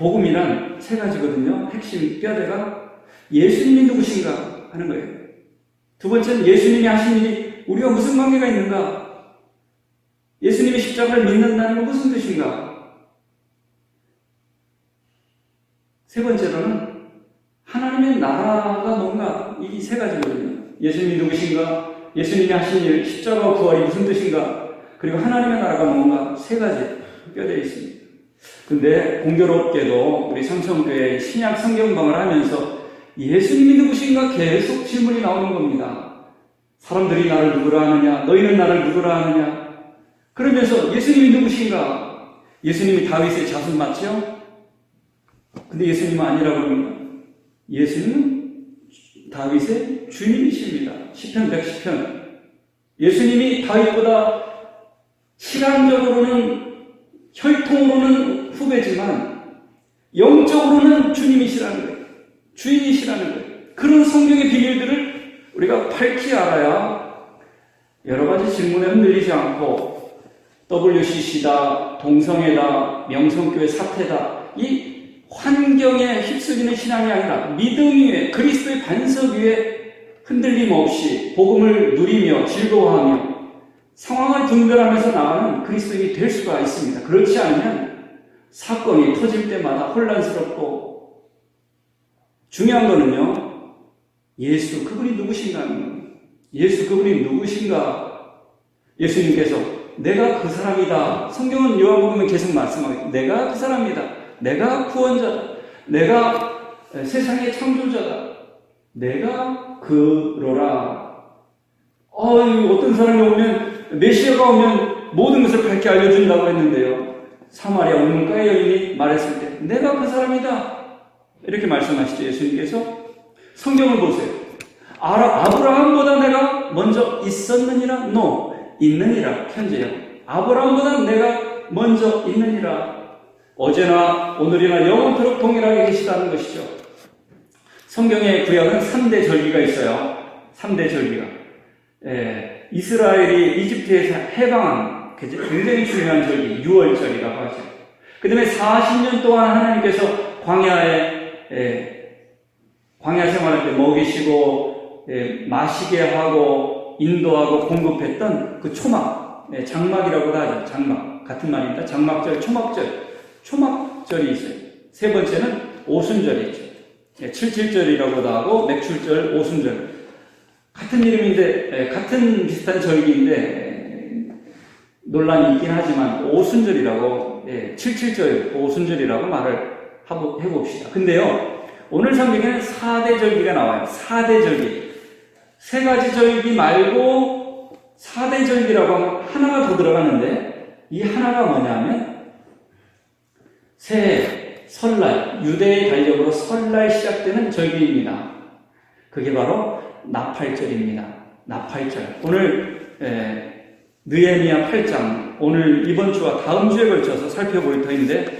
복음이란 세 가지거든요. 핵심 뼈대가 예수님이 누구신가 하는 거예요. 두 번째는 예수님이 하신 일이 우리가 무슨 관계가 있는가? 예수님이 십자가를 믿는다는 건 무슨 뜻인가? 세 번째로는 하나님의 나라가 뭔가, 이 세 가지거든요. 예수님이 누구신가? 예수님이 하신 일, 십자가와 부활이 무슨 뜻인가? 그리고 하나님의 나라가 뭔가, 세 가지 뼈대에 있습니다. 근데 공교롭게도 우리 삼성교회 신약 성경방을 하면서 예수님이 누구신가 계속 질문이 나오는 겁니다. 사람들이 나를 누구라 하느냐? 너희는 나를 누구라 하느냐? 그러면서 예수님이 누구신가? 예수님이 다윗의 자손 맞죠? 근데 예수님은 아니라고 합니다. 예수님은 다윗의 주님이십니다. 시편 110편. 예수님이 다윗보다 시간적으로는, 혈통으로는 후배지만 영적으로는 주님이시라는 거예요. 주인이시라는 거예요. 그런 성경의 비밀들을 우리가 밝히 알아야 여러 가지 질문에 흔들리지 않고 WCC다, 동성애다, 명성교회 사태다, 이 환경에 휩쓸리는 신앙이 아니라 믿음 위에, 그리스도의 반석 위에 흔들림 없이 복음을 누리며 즐거워하며 상황을 분별하면서 나가는 그리스도인이 될 수가 있습니다. 그렇지 않으면 사건이 터질 때마다 혼란스럽고, 중요한 거는요, 예수 그분이 누구신가 하는 겁니다. 예수 그분이 누구신가? 예수님께서 내가 그 사람이다. 성경은 요한복음에 계속 말씀하고 내가 그 사람이다. 내가 구원자다. 내가 세상의 창조자다. 내가 그로라. 어떤 사람이 오면, 메시아가 오면 모든 것을 밝게 알려준다고 했는데요. 사마리아 우물가의 여인이 말했을 때 내가 그 사람이다. 이렇게 말씀하시죠. 예수님께서. 성경을 보세요. 아브라함보다 내가 먼저 있었느니라. No. 있느니라. 현재요. 아브라함보다 내가 먼저 있느니라. 어제나 오늘이나 영원토록 동일하게 계시다는 것이죠. 성경의 구약은 3대 절기가 있어요. 3대 절기가. 이스라엘이 이집트에서 해방한 굉장히 중요한 절기, 6월절이라고 하죠. 그 다음에 40년 동안 하나님께서 광야 생활할 때 먹이시고, 마시게 하고, 인도하고 공급했던 그 초막, 장막이라고도 하죠. 장막. 같은 말입니다. 장막절, 초막절이 있어요. 세 번째는 오순절이 있죠. 77절이라고도 하고, 맥출절, 오순절. 같은 이름인데, 같은 비슷한 절기인데, 논란이 있긴 하지만, 오순절이라고, 77절, 오순절이라고 말을 해봅시다. 근데요, 오늘 성경에는 4대 절기가 나와요. 4대 절기. 세 가지 절기 말고, 4대 절기라고 하면 하나가 더 들어가는데, 이 하나가 뭐냐면, 새해, 설날, 유대의 달력으로 설날 시작되는 절기입니다. 그게 바로 나팔절입니다. 나팔절. 오늘 느헤미야 8장, 오늘 이번 주와 다음 주에 걸쳐서 살펴볼 터인데,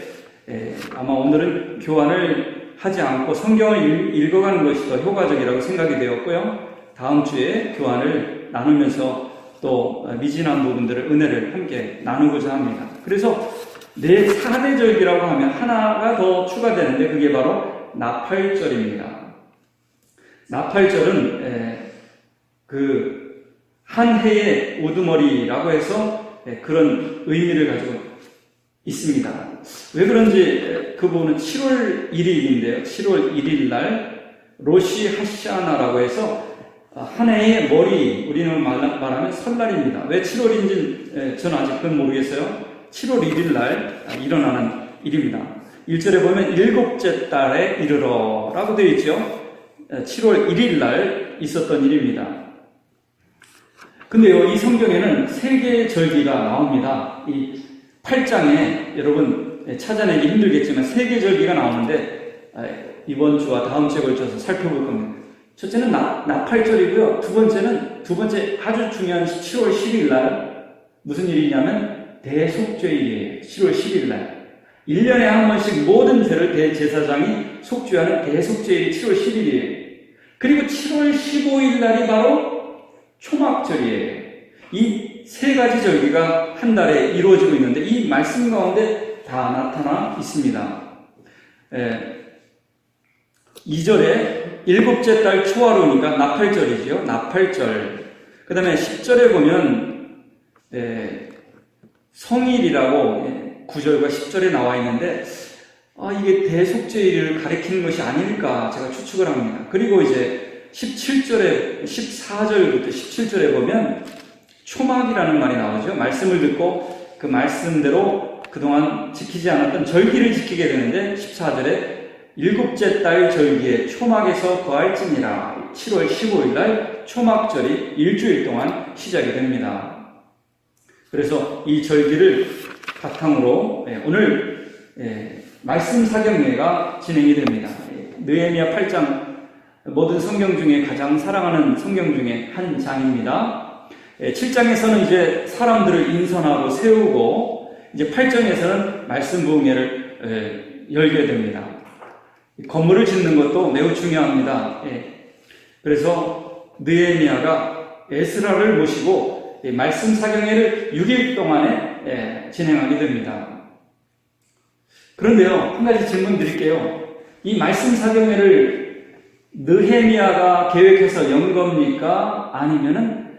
아마 오늘은 교환을 하지 않고 성경을 읽어가는 것이 더 효과적이라고 생각이 되었고요. 다음 주에 교환을 나누면서 또 미진한 부분들을, 은혜를 함께 나누고자 합니다. 그래서 4대 절기라고 하면 하나가 더 추가되는데 그게 바로 나팔절입니다. 나팔절은 한 해의 우두머리라고 해서 그런 의미를 가지고 있습니다. 왜 그런지 그 부분은 7월 1일인데요. 7월 1일 날 로시 하샤나라고 해서 한 해의 머리, 우리는 말하면 설날입니다. 왜 7월인지 저는 아직 그건 모르겠어요. 7월 1일 날 일어나는 일입니다. 1절에 보면 일곱째 달에 이르러 라고 되어 있죠. 7월 1일 날 있었던 일입니다. 근데요, 이 성경에는 3개의 절기가 나옵니다. 이 8장에 여러분 찾아내기 힘들겠지만 3개의 절기가 나오는데 이번 주와 다음 주에 걸쳐서 살펴볼 겁니다. 첫째는 나팔절이고요. 두 번째 아주 중요한 7월 10일 날 무슨 일이냐면 대속죄일이에요. 7월 10일 날. 1년에 한 번씩 모든 죄를 대제사장이 속죄하는 대속죄일이 7월 10일이에요. 그리고 7월 15일 날이 바로 초막절이에요. 이 세 가지 절기가 한 달에 이루어지고 있는데 이 말씀 가운데 다 나타나 있습니다. 2절에 일곱째 달 초하루니까 나팔절이죠. 나팔절. 그 다음에 10절에 보면 성일이라고 9절과 10절에 나와 있는데 이게 대속죄일을 가리키는 것이 아닐까 제가 추측을 합니다. 그리고 이제 17절에 14절부터 17절에 보면 초막이라는 말이 나오죠. 말씀을 듣고 그 말씀대로 그동안 지키지 않았던 절기를 지키게 되는데 14절에 일곱째 달 절기에 초막에서 거할지니라. 7월 15일 날 초막절이 일주일 동안 시작이 됩니다. 그래서 이 절기를 바탕으로 오늘 말씀 사경회가 진행이 됩니다. 느헤미야 8장 모든 성경 중에 가장 사랑하는 성경 중에 한 장입니다. 7장에서는 이제 사람들을 인선하고 세우고 이제 8장에서는 말씀 부흥회를 열게 됩니다. 건물을 짓는 것도 매우 중요합니다. 그래서 느헤미야가 에스라를 모시고 말씀 사경회를 6일 동안에 진행하게 됩니다. 그런데요, 한 가지 질문 드릴게요. 이 말씀 사경회를 느헤미야가 계획해서 연 겁니까? 아니면은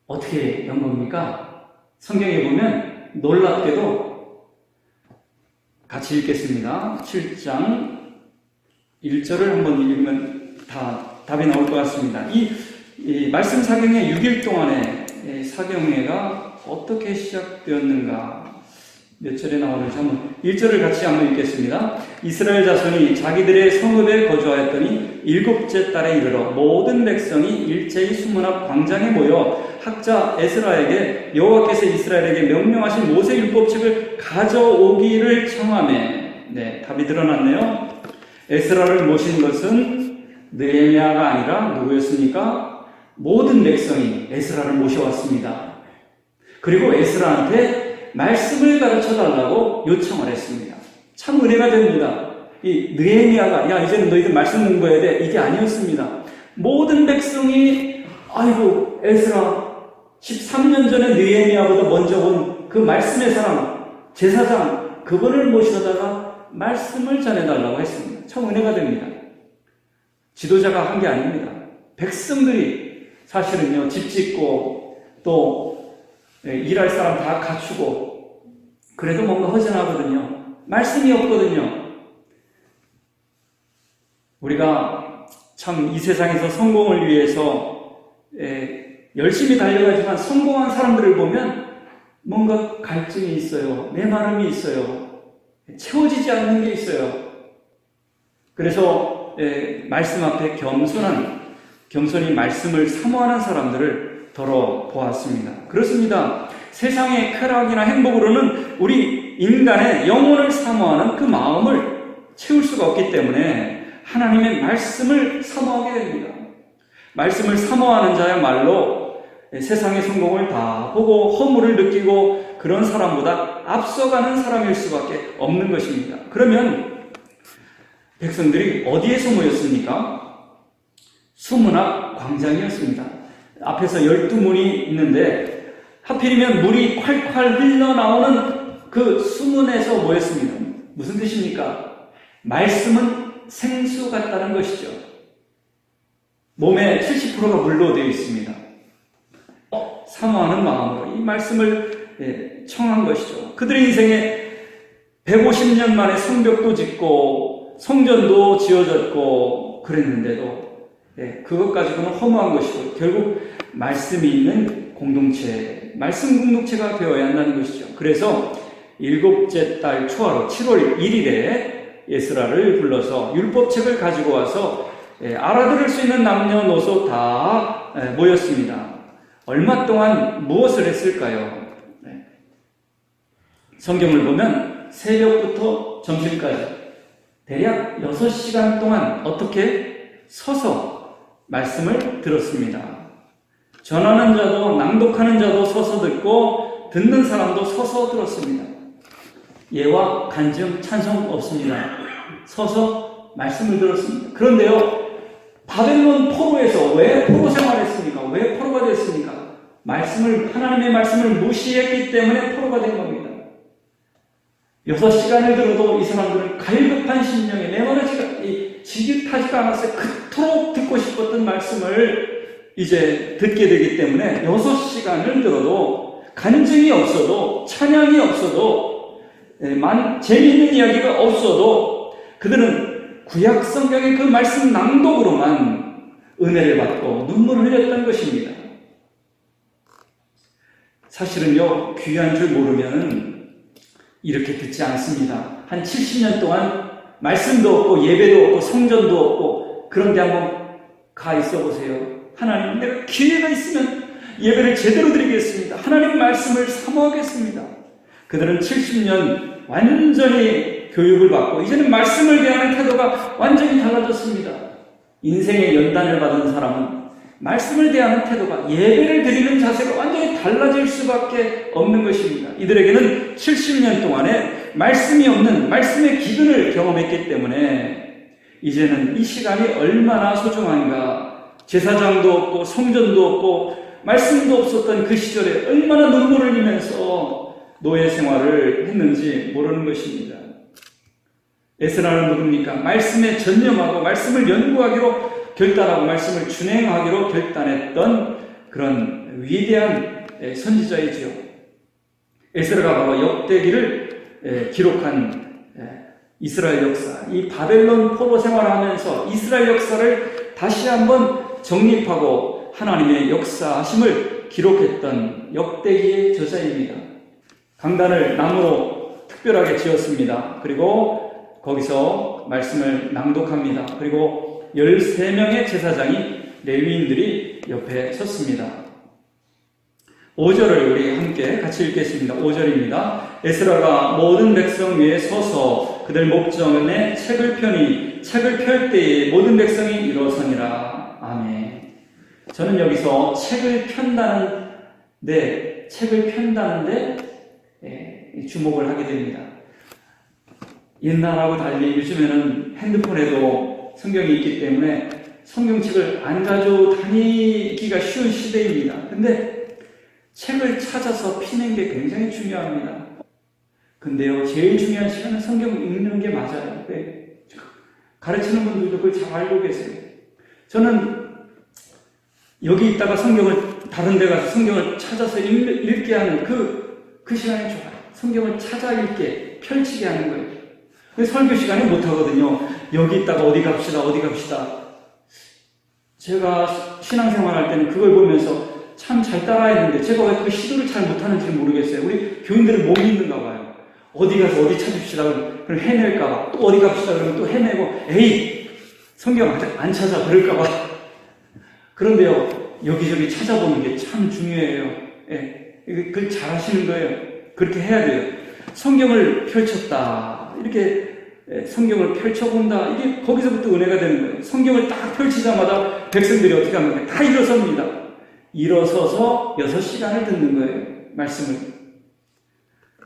어떻게 연 겁니까? 성경에 보면 놀랍게도 같이 읽겠습니다. 7장 1절을 한번 읽으면 답이 나올 것 같습니다. 이 말씀 사경회 6일 동안의 사경회가 어떻게 시작되었는가? 몇 절에 나오는지 한번 1절을 같이 한번 읽겠습니다. 이스라엘 자손이 자기들의 성읍에 거주하였더니 일곱째 달에 이르러 모든 백성이 일제히 수문 앞 광장에 모여 학자 에스라에게 여호와께서 이스라엘에게 명령하신 모세 율법책을 가져오기를 청하매. 답이 드러났네요. 에스라를 모신 것은 느헤미야가 아니라 누구였습니까? 모든 백성이 에스라를 모셔왔습니다. 그리고 에스라한테 말씀을 가르쳐 달라고 요청을 했습니다. 참 은혜가 됩니다. 이 느헤미야가 이제는 너희들 말씀 공부해야 돼, 이게 아니었습니다. 모든 백성이 아이고 에스라 13년 전에 느헤미야보다 먼저 온 그 말씀의 사람 제사장 그분을 모셔다가 말씀을 전해달라고 했습니다. 참 은혜가 됩니다. 지도자가 한 게 아닙니다. 백성들이 사실은요, 집 짓고 또 일할 사람 다 갖추고 그래도 뭔가 허전하거든요. 말씀이 없거든요. 우리가 참 이 세상에서 성공을 위해서 열심히 달려가지만 성공한 사람들을 보면 뭔가 갈증이 있어요. 메마름이 있어요. 채워지지 않는 게 있어요. 그래서 말씀 앞에 겸손히 말씀을 사모하는 사람들을 더러 보았습니다. 그렇습니다. 세상의 쾌락이나 행복으로는 우리 인간의 영혼을 사모하는 그 마음을 채울 수가 없기 때문에 하나님의 말씀을 사모하게 됩니다. 말씀을 사모하는 자야말로 세상의 성공을 다 보고 허물을 느끼고 그런 사람보다 앞서가는 사람일 수밖에 없는 것입니다. 그러면 백성들이 어디에서 모였습니까? 수문 앞 광장이었습니다. 앞에서 12문이 있는데 하필이면 물이 콸콸 흘러나오는 그 수문에서 모였습니다. 무슨 뜻입니까? 말씀은 생수 같다는 것이죠. 몸의 70%가 물로 되어 있습니다. 사모하는 마음으로 이 말씀을 청한 것이죠. 그들의 인생에 150년 만에 성벽도 짓고 성전도 지어졌고 그랬는데도 그것 가지고는 허무한 것이고 결국 말씀이 있는 공동체, 말씀 공동체가 되어야 한다는 것이죠. 그래서 일곱째 달 초하루 7월 1일에 에스라를 불러서 율법책을 가지고 와서 알아들을 수 있는 남녀노소 다 모였습니다. 얼마 동안 무엇을 했을까요? 성경을 보면 새벽부터 점심까지 대략 6시간 동안 어떻게 서서 말씀을 들었습니다. 전하는 자도 낭독하는 자도 서서 듣고 듣는 사람도 서서 들었습니다. 예와 간증, 찬송 없습니다. 서서 말씀을 들었습니다. 그런데요, 바벨론 포로에서 왜 포로 생활했습니까? 왜 포로가 됐습니까? 하나님의 말씀을 무시했기 때문에 포로가 된 겁니다. 6시간을 들어도 이 사람들은 갈급한 심령에 내버려지가 지긋하지가 않았어요. 그토록 듣고 싶었던 말씀을 이제 듣게 되기 때문에 6시간을 들어도 간증이 없어도 찬양이 없어도 재미있는 이야기가 없어도 그들은 구약 성경의 그 말씀 낭독으로만 은혜를 받고 눈물을 흘렸던 것입니다. 사실은요, 귀한 줄 모르면 이렇게 듣지 않습니다. 한 70년 동안 말씀도 없고 예배도 없고 성전도 없고 그런데 한번 가 있어 보세요. 하나님, 내가 기회가 있으면 예배를 제대로 드리겠습니다. 하나님 말씀을 사모하겠습니다. 그들은 70년 완전히 교육을 받고 이제는 말씀을 대하는 태도가 완전히 달라졌습니다. 인생의 연단을 받은 사람은 말씀을 대하는 태도가, 예배를 드리는 자세가 완전히 달라질 수밖에 없는 것입니다. 이들에게는 70년 동안에 말씀이 없는 말씀의 기근을 경험했기 때문에 이제는 이 시간이 얼마나 소중한가, 제사장도 없고 성전도 없고 말씀도 없었던 그 시절에 얼마나 눈물을 흘리면서 노예 생활을 했는지 모르는 것입니다. 에스라는 누굽니까? 말씀에 전념하고 말씀을 연구하기로 결단하고 말씀을 준행하기로 결단했던 그런 위대한 선지자이지요. 에스라가 바로 역대기를 기록한 이스라엘 역사, 이 바벨론 포로 생활하면서 이스라엘 역사를 다시 한번 정립하고 하나님의 역사하심을 기록했던 역대기의 저자입니다. 강단을 나무로 특별하게 지었습니다. 그리고 거기서 말씀을 낭독합니다. 그리고 13명의 제사장이, 레위인들이 옆에 섰습니다. 5절을 우리 함께 같이 읽겠습니다. 5절입니다. 에스라가 모든 백성 위에 서서 그들 목전에 책을 펴니 책을 펼 때에 모든 백성이 일어서니라. 아멘. 저는 여기서 책을 편다는데 주목을 하게 됩니다. 옛날하고 달리 요즘에는 핸드폰에도 성경이 있기 때문에 성경책을 안 가지고 다니기가 쉬운 시대입니다. 근데 책을 찾아서 피는 게 굉장히 중요합니다. 근데요, 제일 중요한 시간은 성경을 읽는 게 맞아요. 가르치는 분들도 그걸 잘 알고 계세요. 저는 여기 있다가 다른 데 가서 성경을 찾아서 읽게 하는 그 시간이 좋아요. 성경을 찾아 읽게, 펼치게 하는 거예요. 설교 시간에 못하거든요. 여기 있다가 어디 갑시다. 제가 신앙생활 할 때는 그걸 보면서 참 잘 따라했는데 제가 왜 그 시도를 잘 못하는지 모르겠어요. 우리 교인들은 못 믿는가 봐요. 어디 가서 어디 찾읍시다 그럼 헤맬까 봐. 또 어디 갑시다 그러면 또 헤매고, 에이, 성경 안 찾아 그럴까 봐. 그런데요, 여기저기 찾아보는 게 참 중요해요. 그걸 잘 하시는 거예요. 그렇게 해야 돼요. 성경을 펼쳤다. 이렇게 성경을 펼쳐본다. 이게 거기서부터 은혜가 되는 거예요. 성경을 딱 펼치자마자 백성들이 어떻게 합니까? 다 일어섭니다. 일어서서 6시간을 듣는 거예요. 말씀을.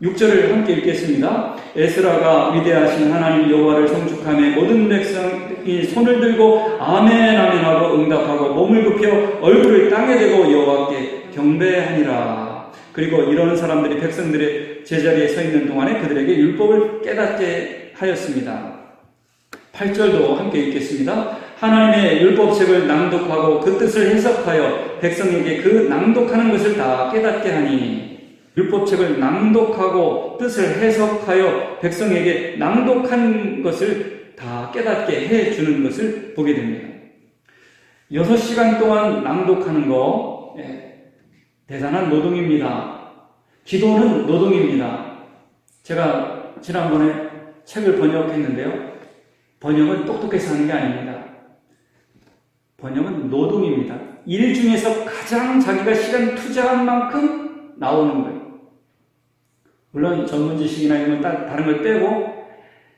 6절을 함께 읽겠습니다. 에스라가 위대하신 하나님 여호와를 송축하며 모든 백성이 손을 들고 아멘 아멘 하고 응답하고 몸을 굽혀 얼굴을 땅에 대고 여호와께 경배하니라. 그리고 이런 사람들이 백성들의 제자리에 서 있는 동안에 그들에게 율법을 깨닫게 하였습니다. 8절도 함께 읽겠습니다. 하나님의 율법책을 낭독하고 그 뜻을 해석하여 백성에게 그 낭독하는 것을 다 깨닫게 하니, 율법책을 낭독하고 뜻을 해석하여 백성에게 낭독한 것을 다 깨닫게 해주는 것을 보게 됩니다. 6시간 동안 낭독하는 거 대단한 노동입니다. 기도는 노동입니다. 제가 지난번에 책을 번역했는데요. 번역은 똑똑해서 하는 게 아닙니다. 번역은 노동입니다. 일 중에서 가장 자기가 시간 투자한 만큼 나오는 거예요. 물론 전문 지식이나 이런 건 다른 걸 빼고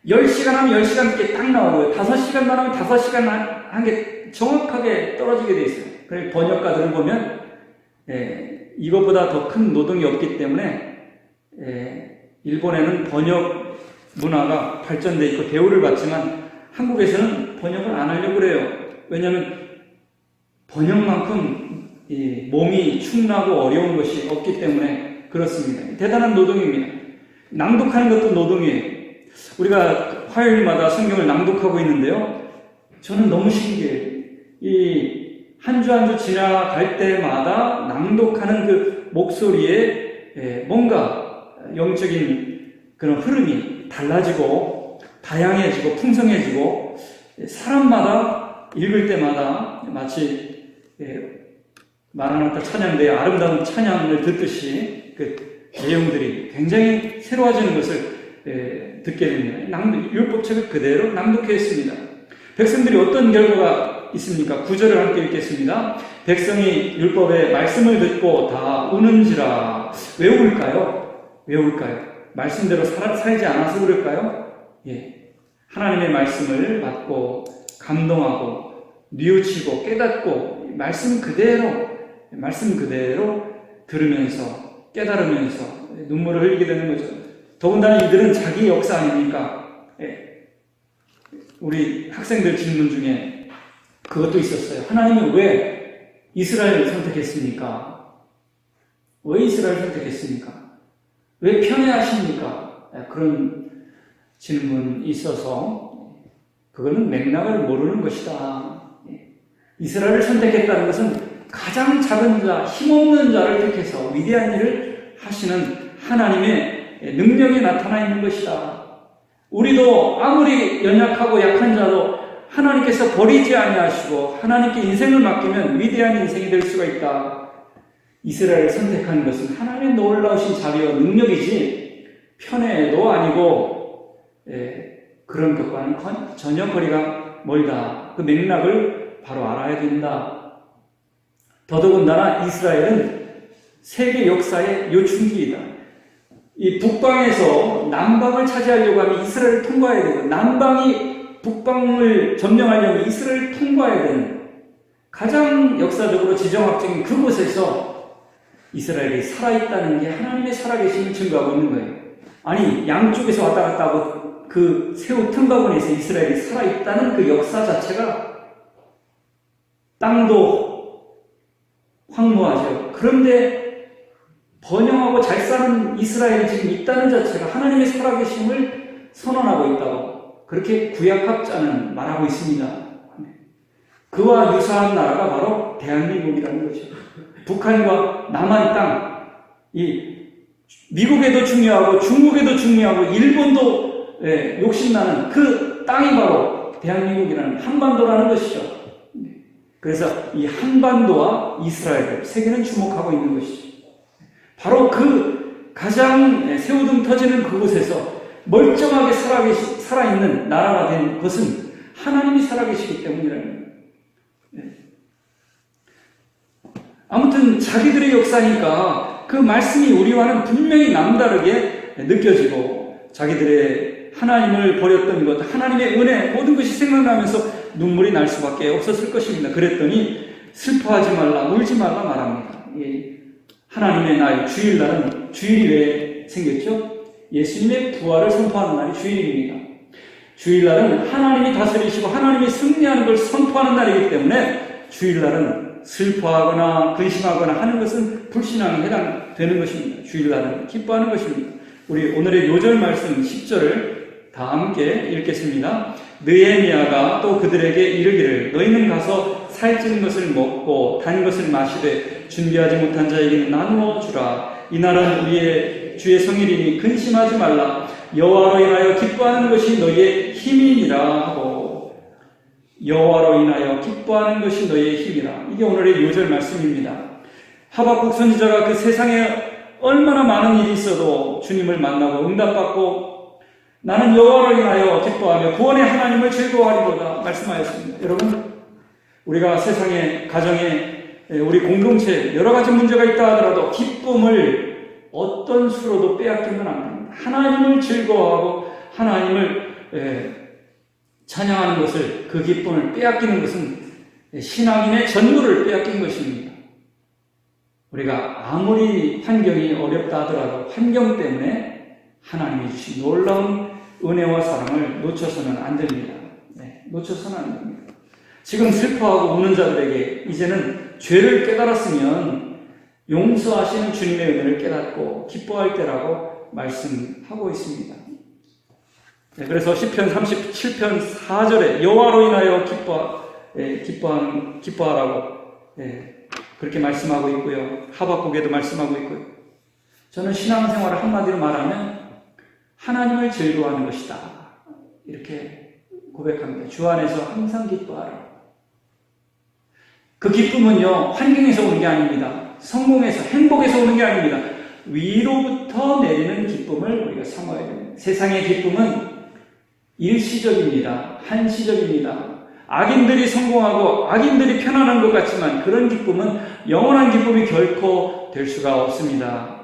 10시간 하면 10시간 께 딱 나오고요. 5시간만 하면 5시간 한 게 정확하게 떨어지게 돼 있어요. 그래서 번역가들을 보면 이것보다 더 큰 노동이 없기 때문에 일본에는 번역 문화가 발전돼 있고 대우를 받지만 한국에서는 번역을 안 하려고 그래요. 왜냐하면 번역만큼 몸이 축나고 어려운 것이 없기 때문에 그렇습니다. 대단한 노동입니다. 낭독하는 것도 노동이에요. 우리가 화요일마다 성경을 낭독하고 있는데요. 저는 너무 신기해요. 이 한 주 한 주 지나갈 때마다 낭독하는 그 목소리에 뭔가 영적인 그런 흐름이 달라지고 다양해지고 풍성해지고 사람마다 읽을 때마다 마치 마라나타 찬양대의 아름다운 찬양을 듣듯이 그 내용들이 굉장히 새로워지는 것을 듣게 됩니다. 율법책을 그대로 낭독했습니다. 백성들이 어떤 결과가 있습니까? 9절을 함께 읽겠습니다. 백성이 율법의 말씀을 듣고 다 우는지라. 왜 울까요? 왜 울까요? 말씀대로 살지 않아서 그럴까요? 예. 하나님의 말씀을 받고 감동하고 뉘우치고 깨닫고 말씀 그대로 들으면서 깨달으면서 눈물을 흘리게 되는 거죠. 더군다나 이들은 자기 역사 아닙니까? 예. 우리 학생들 질문 중에 그것도 있었어요. 하나님은 왜 이스라엘을 선택했습니까? 왜 이스라엘을 선택했습니까? 왜 편애하십니까? 그런 질문이 있어서 그거는 맥락을 모르는 것이다. 이스라엘을 선택했다는 것은 가장 작은 자, 힘없는 자를 택해서 위대한 일을 하시는 하나님의 능력이 나타나 있는 것이다. 우리도 아무리 연약하고 약한 자도 하나님께서 버리지 아니하시고 하나님께 인생을 맡기면 위대한 인생이 될 수가 있다. 이스라엘을 선택하는 것은 하나님의 놀라우신 자비와 능력이지 편애도 아니고 그런 것과는 전혀 거리가 멀다. 그 맥락을 바로 알아야 된다. 더더군다나 이스라엘은 세계 역사의 요충지이다. 이 북방에서 남방을 차지하려고 하면 이스라엘을 통과해야 되고 남방이 북방을 점령하려면 이스라엘을 통과해야 되는 가장 역사적으로 지정학적인 그곳에서 이스라엘이 살아있다는 게 하나님의 살아계심을 증거하고 있는 거예요. 아니 양쪽에서 왔다 갔다 하고 그 새우 틈바구니에서 이스라엘이 살아있다는 그 역사 자체가 땅도 황무하죠. 그런데 번영하고 잘 사는 이스라엘이 지금 있다는 자체가 하나님의 살아계심을 선언하고 있다고 그렇게 구약학자는 말하고 있습니다. 그와 유사한 나라가 바로 대한민국이라는 거죠. 북한과 남한 땅, 이 미국에도 중요하고 중국에도 중요하고 일본도 욕심나는 그 땅이 바로 대한민국이라는 한반도라는 것이죠. 그래서 이 한반도와 이스라엘, 세계는 주목하고 있는 것이죠. 바로 그 가장 새우등 터지는 그곳에서 멀쩡하게 살아있는 나라가 된 것은 하나님이 살아계시기 때문이라는 거예요. 아무튼 자기들의 역사니까 그 말씀이 우리와는 분명히 남다르게 느껴지고 자기들의 하나님을 버렸던 것, 하나님의 은혜 모든 것이 생각나면서 눈물이 날 수밖에 없었을 것입니다. 그랬더니 슬퍼하지 말라, 울지 말라 말합니다. 하나님의 날, 주일날은 주일이 왜 생겼죠? 예수님의 부활을 선포하는 날이 주일입니다. 주일날은 하나님이 다스리시고 하나님이 승리하는 걸 선포하는 날이기 때문에 주일날은 슬퍼하거나 근심하거나 하는 것은 불신앙에 해당되는 것입니다. 주일날은 기뻐하는 것입니다. 우리 오늘의 요절 말씀 10절을 다 함께 읽겠습니다. 느헤미야가 또 그들에게 이르기를 너희는 가서 살찌는 것을 먹고 단 것을 마시되 준비하지 못한 자에게는 나누어 주라. 이날은 우리의 주의 성일이니 근심하지 말라. 여호와로 인하여 기뻐하는 것이 너희의 힘이니라 하고 여호와로 인하여 기뻐하는 것이 너희의 힘이라. 이게 오늘의 요절 말씀입니다. 하박국 선지자가 그 세상에 얼마나 많은 일이 있어도 주님을 만나고 응답받고 나는 여호와로 인하여 기뻐하며 구원의 하나님을 즐거워하리로다 말씀하였습니다. 여러분, 우리가 세상에, 가정에, 우리 공동체에 여러 가지 문제가 있다 하더라도 기쁨을 어떤 수로도 빼앗기면 안 됩니다. 하나님을 즐거워하고 하나님을 찬양하는 것을, 그 기쁨을 빼앗기는 것은 신앙인의 전부를 빼앗긴 것입니다. 우리가 아무리 환경이 어렵다 하더라도 환경 때문에 하나님이 주신 놀라운 은혜와 사랑을 놓쳐서는 안 됩니다. 놓쳐서는 안 됩니다. 지금 슬퍼하고 우는 자들에게 이제는 죄를 깨달았으면 용서하시는 주님의 은혜를 깨닫고 기뻐할 때라고 말씀하고 있습니다. 그래서 시편 37편 4절에 여호와로 인하여 기뻐하라고 그렇게 말씀하고 있고요. 하박국에도 말씀하고 있고요. 저는 신앙생활을 한마디로 말하면 하나님을 즐거워하는 것이다, 이렇게 고백합니다. 주 안에서 항상 기뻐하라. 그 기쁨은요, 환경에서 오는 게 아닙니다. 성공에서, 행복에서 오는 게 아닙니다. 위로부터 내리는 기쁨을 우리가 사모해야 됩니다. 세상의 기쁨은 일시적입니다. 한시적입니다. 악인들이 성공하고 악인들이 편안한 것 같지만 그런 기쁨은 영원한 기쁨이 결코 될 수가 없습니다.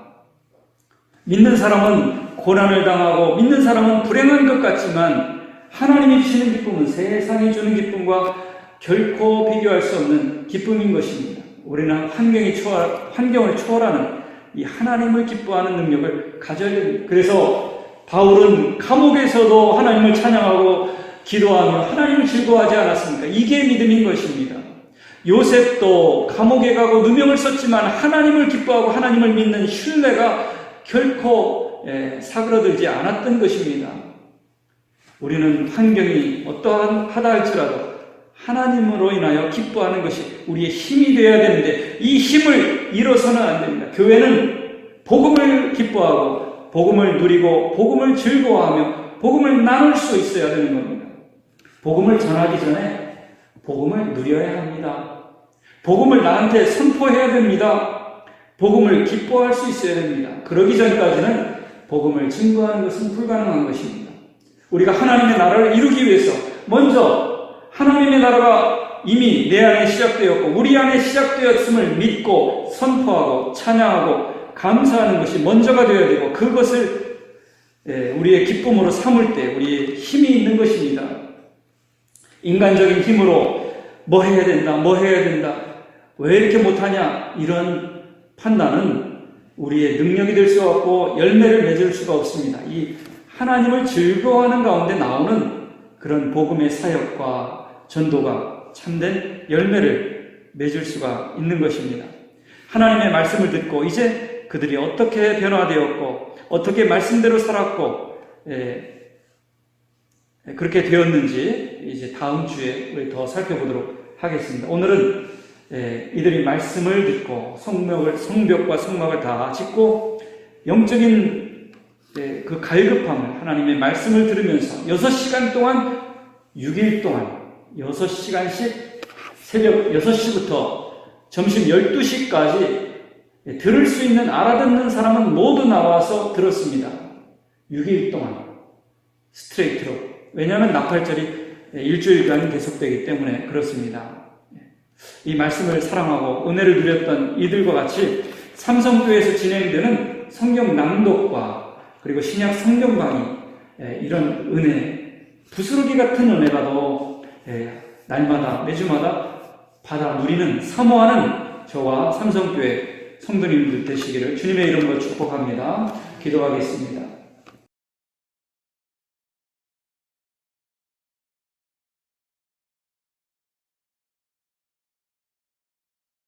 믿는 사람은 고난을 당하고 믿는 사람은 불행한 것 같지만 하나님이 주시는 기쁨은 세상이 주는 기쁨과 결코 비교할 수 없는 기쁨인 것입니다. 우리는 환경을 초월하는 이 하나님을 기뻐하는 능력을 가져야 됩니다. 그래서 바울은 감옥에서도 하나님을 찬양하고 기도하며 하나님을 즐거워하지 않았습니까? 이게 믿음인 것입니다. 요셉도 감옥에 가고 누명을 썼지만 하나님을 기뻐하고 하나님을 믿는 신뢰가 결코 사그러들지 않았던 것입니다. 우리는 환경이 어떠하다 할지라도 하나님으로 인하여 기뻐하는 것이 우리의 힘이 되어야 되는데 이 힘을 잃어서는 안 됩니다. 교회는 복음을 기뻐하고 복음을 누리고 복음을 즐거워하며 복음을 나눌 수 있어야 되는 겁니다. 복음을 전하기 전에 복음을 누려야 합니다. 복음을 나한테 선포해야 됩니다. 복음을 기뻐할 수 있어야 됩니다. 그러기 전까지는 복음을 증거하는 것은 불가능한 것입니다. 우리가 하나님의 나라를 이루기 위해서 먼저 하나님의 나라가 이미 내 안에 시작되었고 우리 안에 시작되었음을 믿고 선포하고 찬양하고 감사하는 것이 먼저가 되어야 되고 그것을 우리의 기쁨으로 삼을 때 우리의 힘이 있는 것입니다. 인간적인 힘으로 뭐 해야 된다, 왜 이렇게 못하냐, 이런 판단은 우리의 능력이 될 수 없고 열매를 맺을 수가 없습니다. 이 하나님을 즐거워하는 가운데 나오는 그런 복음의 사역과 전도가 참된 열매를 맺을 수가 있는 것입니다. 하나님의 말씀을 듣고 이제 그들이 어떻게 변화되었고 어떻게 말씀대로 살았고 그렇게 되었는지 이제 다음 주에 우리 더 살펴보도록 하겠습니다. 오늘은 이들이 말씀을 듣고 성벽과 성막을 다 짓고 영적인 그 갈급함을 하나님의 말씀을 들으면서 6시간 동안 6일 동안 6시간씩 새벽 6시부터 점심 12시까지 들을 수 있는 알아듣는 사람은 모두 나와서 들었습니다. 6일 동안 스트레이트로. 왜냐하면 나팔절이 일주일간 계속되기 때문에 그렇습니다. 이 말씀을 사랑하고 은혜를 누렸던 이들과 같이 삼성교회에서 진행되는 성경 낭독과 그리고 신약 성경 강의, 이런 은혜, 부스러기 같은 은혜가 더 날마다 매주마다 받아 누리는 사모하는 저와 삼성교회 성도님들 되시기를 주님의 이름으로 축복합니다. 기도하겠습니다.